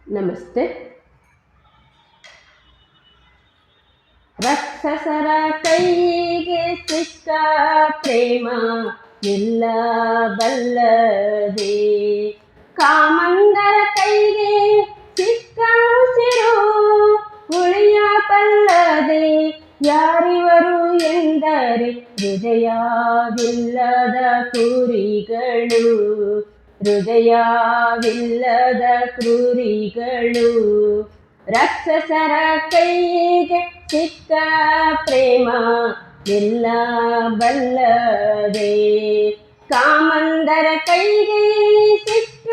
ನಮಸ್ತೆ. ರಾಕ್ಷಸರ ಕೈಗೆ ಸಿಕ್ಕ ಪ್ರೇಮ ನಿಲ್ಲಬಲ್ಲದೆ, ಕಾಮಂದರ ಕೈಗೆ ಸಿಕ್ಕ ಉಸಿರು ಉಳಿಯಬಲ್ಲದೆ. ಯಾರಿವರು ಎಂದರೆ ಹೃದಯವಿಲ್ಲದ ಕುರಿಗಳು, ಹೃದಯವಿಲ್ಲದ ಕ್ರೂರಿಗಳು. ರಾಕ್ಷಸರ ಕೈಗೆ ಸಿಕ್ಕ ಪ್ರೇಮ ನಿಲ್ಲಬಲ್ಲದೆ, ಕಾಮಂದರ ಕೈಗೆ ಸಿಕ್ಕ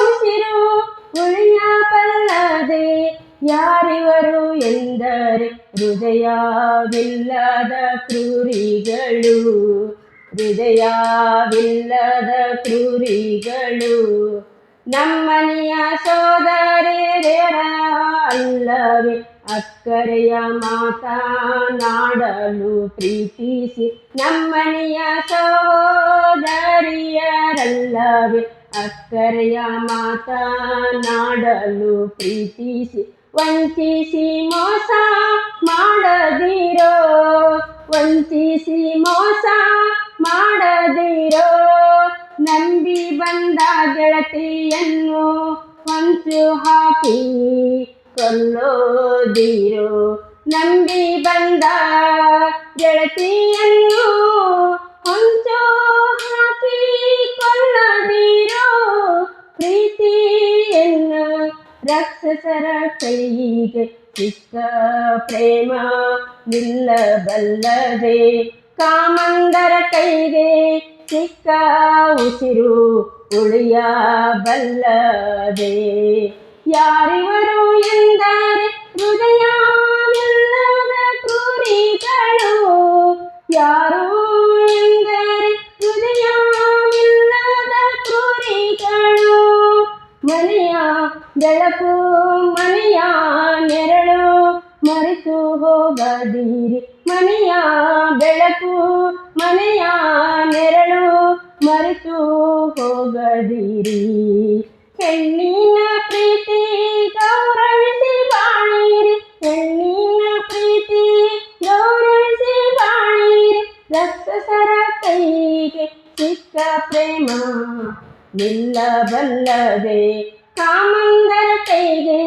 ಉಸಿರು ಉಳಿಯಬಲ್ಲದೆ. ಯಾರಿವರು ಎಂದರೆ ಹೃದಯವಿಲ್ಲದ ಕ್ರೂರಿಗಳು, ಹೃದಯವಿಲ್ಲದ ಕ್ರೂರಿಗಳು. ನಮ್ಮನೆಯ ಸೋದರಿಯರ ಅಲ್ಲವೇ ಅಕ್ಕರೆಯ ಮಾತನಾಡಲು ಪ್ರೀತಿಸಿ, ನಮ್ಮನೆಯ ಸೋದರಿಯರಲ್ಲವೇ ಅಕ್ಕರೆಯ ಮಾತನಾಡಲು ಪ್ರೀತಿಸಿ. ವಂಚಿಸಿ ಮೋಸ ಮಾಡದಿರೋ, ವಂಚಿಸಿ ಮೋಸ ಮಾಡದಿರೋ. ನಂಬಿ ಬಂದ ಗೆಳತಿಯನ್ನು ಹೊಂಚು ಹಾಕಿ ಕೊಲ್ಲೋದಿರೋ, ನಂಬಿ ಬಂದ ಗೆಳತಿಯನ್ನು ಹೊಂಚು ಹಾಕಿ ಕೊಲ್ಲದಿರೋ. ಪ್ರೀತಿಯನ್ನು ರಾಕ್ಷಸರ ಕೈಗೆ ಸಿಕ್ಕ ಪ್ರೇಮ ನಿಲ್ಲಬಲ್ಲದೆ, ಕಾಮಂದರ ಕೈಗೆ ಸಿಕ್ಕ ಉಸಿರು ಉಳಿಯಬಲ್ಲದೆ. ಯಾರಿವರು ಎಂದರೆ ಹೃದಯವಿಲ್ಲದ ಕ್ರೂರಿಗಳು, ಯಾರು ಎಂದರೆ ಹೃದಯವಿಲ್ಲದ ಕ್ರೂರಿಗಳು. ಮನೆಯ ಬೆಳಕು ಮನೆಯ ನೆರಳು ಮರೆತು ಹೋಗದಿರಿ, ಮನೆಯ ಬೆಳಕು ಮನೆಯ ನೆರಳು ಮರೆತು ಹೋಗದಿರಿ. ಹೆಣ್ಣಿನ ಪ್ರೀತಿ ಗೌರವಿಸಿ ಬಾಳಿರಿ, ಹೆಣ್ಣಿನ ಪ್ರೀತಿ ಗೌರವಿಸಿ ಬಾಳಿರಿ. ರಾಕ್ಷಸರ ಕೈಗೆ ಸಿಕ್ಕ ಪ್ರೇಮ ನಿಲ್ಲಬಲ್ಲದೆ, ಕಾಮಂದರ ಕೈಗೆ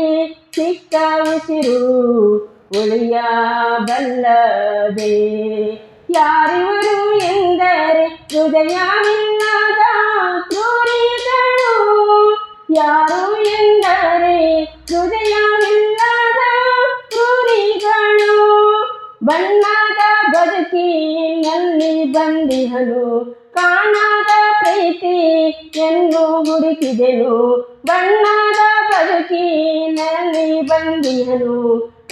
ಸಿಕ್ಕ ಉಸಿರು ಉಳಿಯಬಲ್ಲದೆ. ಯಾರಿವರು ಎಂದರೆ ಹೃದಯವಿಲ್ಲದ ಕ್ರೂರಿಗಳು, ಯಾರು ಎಂದರೆ ಹೃದಯವಿಲ್ಲದ ಕ್ರೂರಿಗಳು. ಬಣ್ಣದ ಬದುಕಿನಲ್ಲಿ ಬಂದಿಹನು, ಕಾಣದ ಪ್ರೀತಿಯನ್ನು ಹುಡುಕಿದೆನು. ಬಣ್ಣದ ಬದುಕಿನಲ್ಲಿ ಬಂದಿಹನು,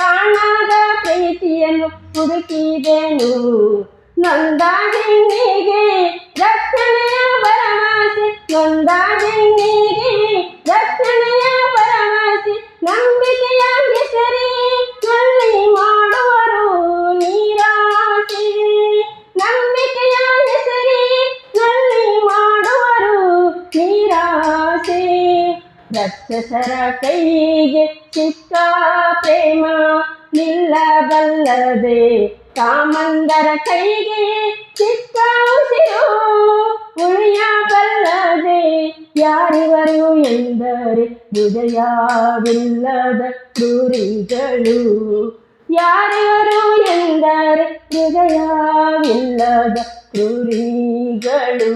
ಕಾಣದ ಪ್ರೀತಿಯನ್ನು ಹುಡುಕಿದೆನು. ನೊಂದ ಹೆಣ್ಣಿಗೆ ರಕ್ಷಣೆಯ ಭರವಸೆ, ನೊಂದ ಹೆಣ್ಣಿಗೆ ರಕ್ಷಣೆಯ ಭರವಸೆ. ನಂಬಿಕೆಯ ಹೆಸರಿನಲ್ಲಿ ಮಾಡುವರು ನಿರಾಸೆ, ನಂಬಿಕೆಯ ಹೆಸರಿನಲ್ಲಿ ಮಾಡುವರು ನಿರಾಸೆ. ರಾಕ್ಷಸರ ಕೈಗೆ ಸಿಕ್ಕ ಪ್ರೇಮ ನಿಲ್ಲಬಲ್ಲದೆ, ಕಾಮಂದರ ಕೈಗೆ ಸಿಕ್ಕ ಉಸಿರು ಉಳಿಯಬಲ್ಲದೆ. ಯಾರಿವರು ಎಂದರೆ ಹೃದಯವಿಲ್ಲದ ಕ್ರೂರಿಗಳು, ಯಾರಿವರು ಎಂದರೆ ಹೃದಯವಿಲ್ಲದ ಕ್ರೂರಿಗಳು.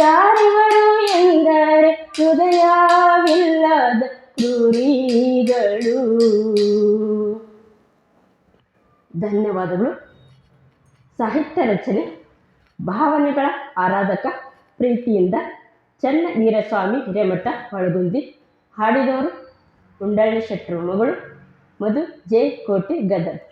ಯಾರಿವರು ಎಂದರೆ ಹೃದಯವಿಲ್ಲದ ಕ್ರೂರಿಗಳು. ಧನ್ಯವಾದಗಳು. ಸಾಹಿತ್ಯ ರಚನೆ ಭಾವನೆಗಳ ಆರಾಧಕ ಪ್ರೀತಿಯಿಂದ ಚನ್ನವೀರಸ್ವಾಮಿ ಹಿರೇಮಠ ಹೊಳಗುಂದಿ. ಹಾಡಿದವರು ಉಂಡಳ್ಳಿ ಶೆಟ್ಟರು ಮಗಳು ಮಧು ಜೆ ಕೋಟೆ ಗದಗ್.